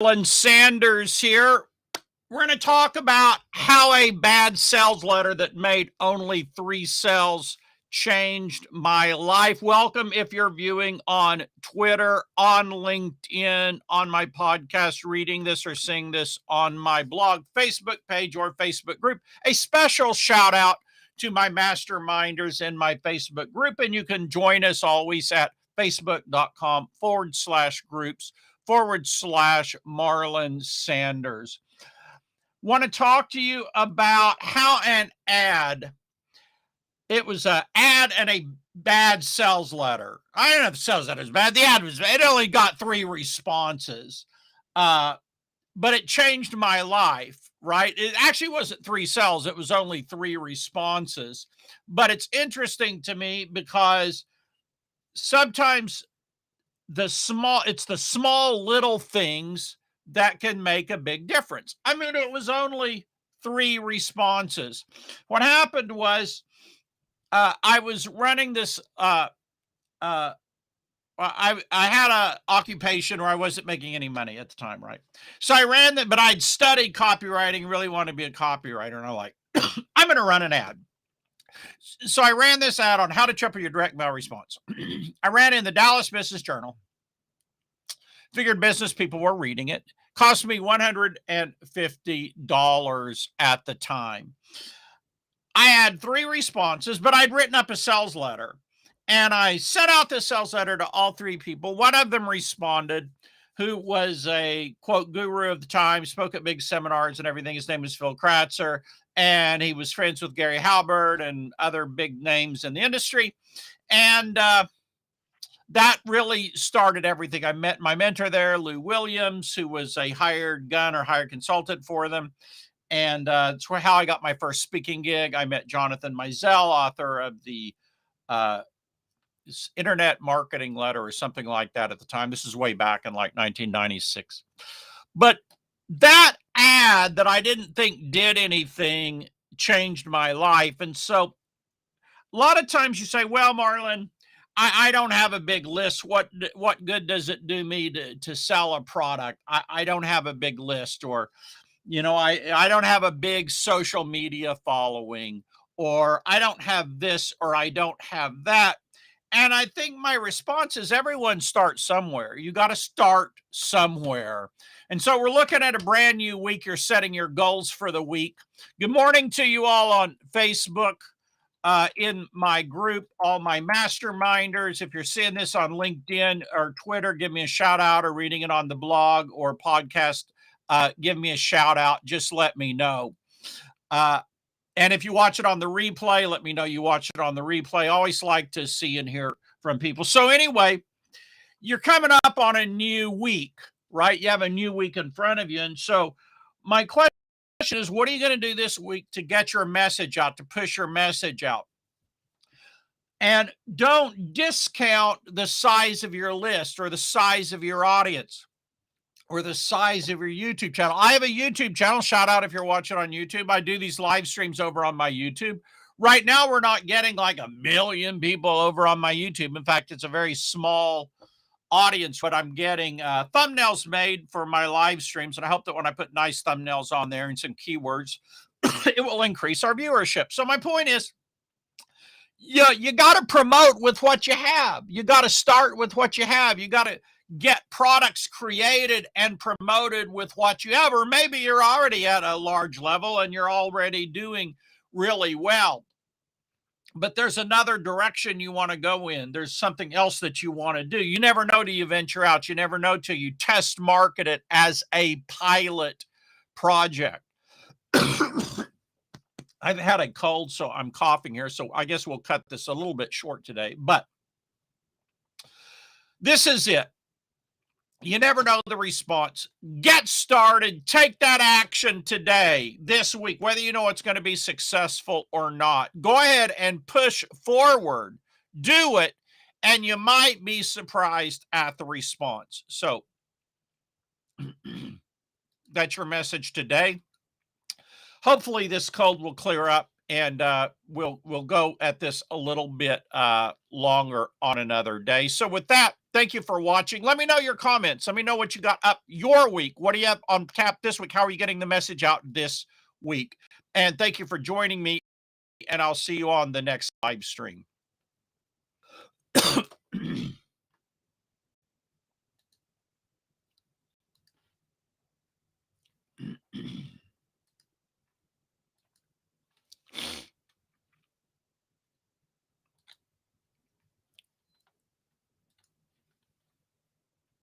Marlon Sanders here. We're going to talk about how a bad sales letter that made only 3 sales changed my life. Welcome if you're viewing on Twitter, on LinkedIn, on my podcast, reading this or seeing this on my blog, Facebook page, or Facebook group. A special shout out to my masterminders in my Facebook group. And you can join us always at facebook.com/groups/ Marlon Sanders. Want to talk to you about how an ad, it was an ad and a bad sales letter. I don't know if the sales letter was bad. The ad was bad. It only got 3 responses, but it changed my life, right? It actually wasn't 3 sales. It was only 3 responses. But it's interesting to me because sometimes it's the small little things that can make a big difference. I mean, it was only 3 responses. What happened was I was running this. I had a occupation where I wasn't making any money at the time, right? So I ran that, but I'd studied copywriting, really wanted to be a copywriter, and I'm like, I'm going to run an ad. So I ran this ad on how to triple your direct mail response. I ran in the Dallas Business Journal. Figured business people were reading it. Cost me $150 at the time. I had 3 responses, but I'd written up a sales letter. And I sent out the sales letter to all 3 people. One of them responded, who was a, quote, guru of the time, spoke at big seminars and everything. His name was Phil Kratzer, and he was friends with Gary Halbert and other big names in the industry. And that really started everything. I met my mentor there, Lou Williams, who was a hired gun or hired consultant for them. And that's how I got my first speaking gig. I met Jonathan Mizell, author of the Internet Marketing Letter or something like that at the time. This is way back in like 1996. But that ad that I didn't think did anything changed my life. And so a lot of times you say, well, Marlon, I don't have a big list. What good does it do me to sell a product? I don't have a big list, or, I don't have a big social media following, or I don't have this, or I don't have that. And I think my response is everyone starts somewhere. You got to start somewhere. And so we're looking at a brand new week. You're setting your goals for the week. Good morning to you all on Facebook. In my group, all my masterminders. If you're seeing this on LinkedIn or Twitter, give me a shout out, or reading it on the blog or podcast, give me a shout out. Just let me know. And if you watch it on the replay, let me know you watch it on the replay. I always like to see and hear from people. So anyway, you're coming up on a new week, right? You have a new week in front of you. And so my question is, what are you going to do this week to get your message out, to push your message out? And don't discount the size of your list or the size of your audience or the size of your YouTube channel. I have a YouTube channel. Shout out if you're watching on YouTube. I do these live streams over on my YouTube. Right now, we're not getting like 1 million people over on my YouTube. In fact, it's a very small audience, but I'm getting thumbnails made for my live streams. And I hope that when I put nice thumbnails on there and some keywords, it will increase our viewership. So my point is, you got to promote with what you have. You got to start with what you have. You got to get products created and promoted with what you have. Or maybe you're already at a large level and you're already doing really well. But there's another direction you want to go in. There's something else that you want to do. You never know till you venture out. You never know till you test market it as a pilot project. I've had a cold, so I'm coughing here. So I guess we'll cut this a little bit short today. But this is it. You never know the response. Get started. Take that action today, this week, whether you know it's going to be successful or not. Go ahead and push forward. Do it, and you might be surprised at the response. So that's your message today. Hopefully this cold will clear up and we'll go at this a little bit longer on another day. So with that, thank you for watching. Let me know your comments. Let me know what you got up your week. What do you have on tap this week? How are you getting the message out this week? And thank you for joining me, and I'll see you on the next live stream.